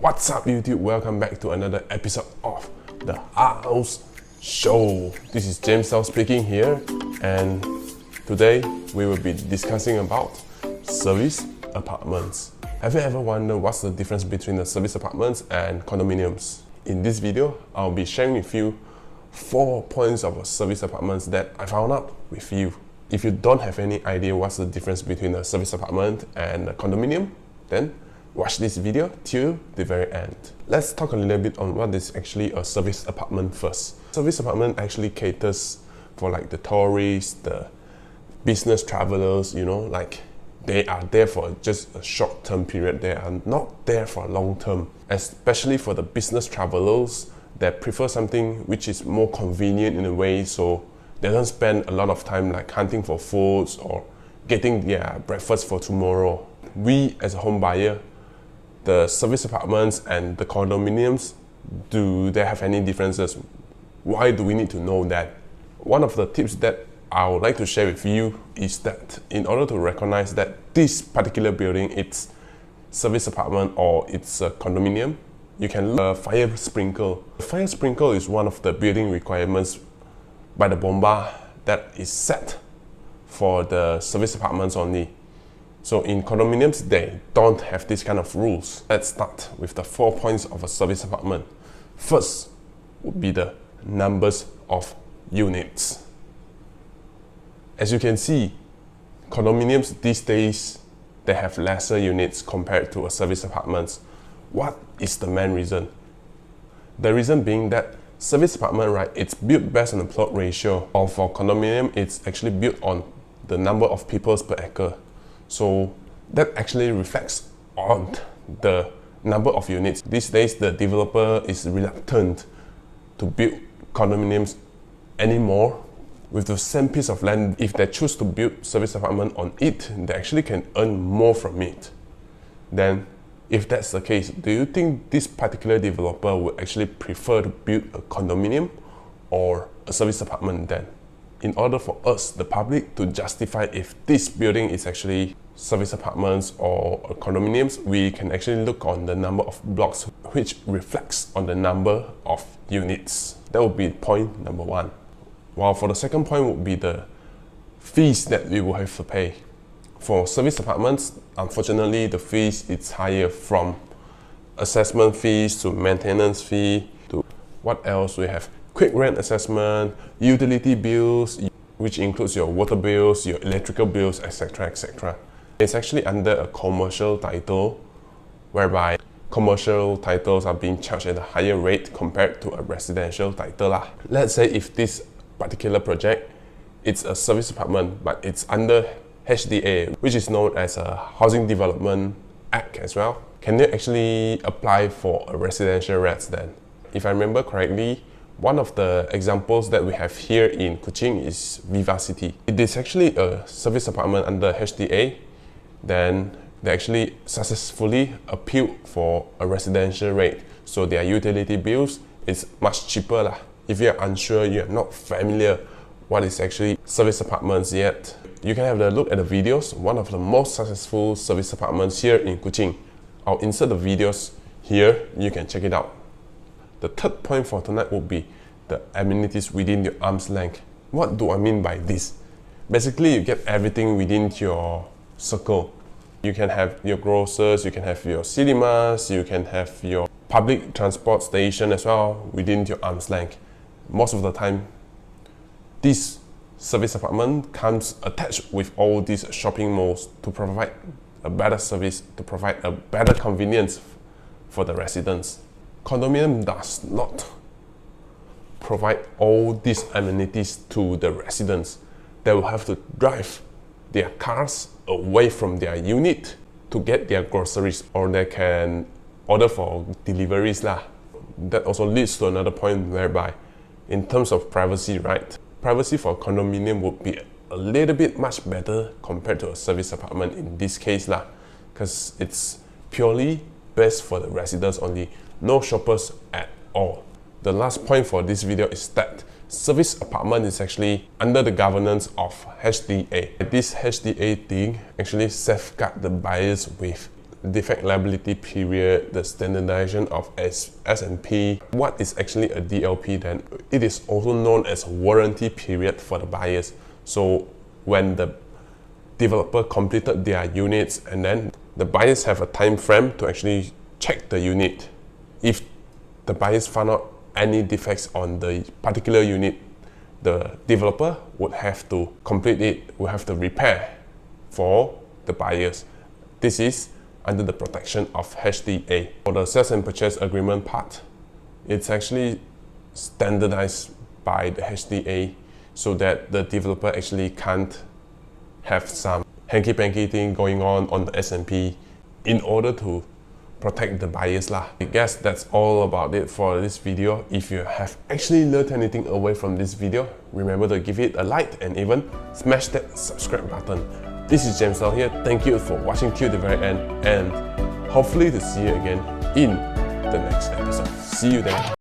What's up YouTube? Welcome back to another episode of The House Show. This is James Sao speaking here, and today we will be discussing about service apartments. Have you ever wondered what's the difference between the service apartments and condominiums? In this video, I'll be sharing with you 4 points of service apartments that I found out with you. If you don't have any idea what's the difference between a service apartment and a condominium, then watch this video till the very end. Let's talk a little bit on what is actually a service apartment first. Service apartment actually caters for like the tourists, the business travelers, like they are there for just a short-term period. They are not there for long-term, especially for the business travelers that prefer something which is more convenient in a way, so they don't spend a lot of time like hunting for foods or getting their breakfast for tomorrow. We as a home buyer, the service apartments and the condominiums, do they have any differences? Why do we need to know that? One of the tips that I would like to share with you is that in order to recognize that this particular building, it's service apartment or it's a condominium, you can look at a fire sprinkler. A fire sprinkler is one of the building requirements by the bomba that is set for the service apartments only. So in condominiums, they don't have this kind of rules. Let's start with the 4 points of a service apartment. First would be the numbers of units. As you can see, condominiums these days, they have lesser units compared to a service apartments. What is the main reason? The reason being that service apartment, right, it's built based on the plot ratio, or for condominium, it's actually built on the number of people per acre. So that actually reflects on the number of units. These days, the developer is reluctant to build condominiums anymore. With the same piece of land, if they choose to build service apartment on it, they actually can earn more from it. Then, if that's the case, do you think this particular developer would actually prefer to build a condominium or a service apartment then? In order for us, the public, to justify if this building is actually service apartments or condominiums, we can actually look on the number of blocks, which reflects on the number of units. That would be point number 1. While for the second point would be the fees that we will have to pay. For service apartments, unfortunately, the fees is higher, from assessment fees to maintenance fee to what else we have. Quick rent assessment, utility bills, which includes your water bills, your electrical bills, etc., etc. It's actually under a commercial title, whereby commercial titles are being charged at a higher rate compared to a residential title. Let's say if this particular project, it's a service apartment, but it's under HDA, which is known as a Housing Development Act as well. Can you actually apply for a residential rents then? If I remember correctly, one of the examples that we have here in Kuching is Vivacity. It is actually a service apartment under HDA. Then they actually successfully appealed for a residential rate. So their utility bills is much cheaper. If you're unsure, you're not familiar what is actually service apartments yet, you can have a look at the videos. One of the most successful service apartments here in Kuching. I'll insert the videos here, you can check it out. The third point for tonight would be the amenities within your arm's length. What do I mean by this? Basically, you get everything within your circle. You can have your grocers, you can have your cinemas, you can have your public transport station as well within your arm's length. Most of the time, this service apartment comes attached with all these shopping malls to provide a better service, to provide a better convenience for the residents. Condominium does not provide all these amenities to the residents. They will have to drive their cars away from their unit to get their groceries, or they can order for deliveries. That also leads to another point whereby, in terms of privacy, right? Privacy for condominium would be a little bit much better compared to a service apartment in this case, because it's purely based for the residents only, no shoppers at all. The last point for this video is that service apartment is actually under the governance of HDA. This HDA thing actually safeguard the buyers with defect liability period, the standardization of S&P. What is actually a DLP then? It is also known as warranty period for the buyers. So when the developer completed their units and then the buyers have a time frame to actually check the unit. If the buyers found out any defects on the particular unit, the developer would have to complete it, would have to repair for the buyers. This is under the protection of HDA. For the sales and purchase agreement part, it's actually standardized by the HDA so that the developer actually can't have some hanky-panky thing going on the S&P in order to protect the buyers lah. I guess that's all about it for this video. If you have actually learned anything away from this video, remember to give it a like and even smash that subscribe button. This is James Lau here. Thank you for watching till the very end and hopefully to see you again in the next episode. See you then.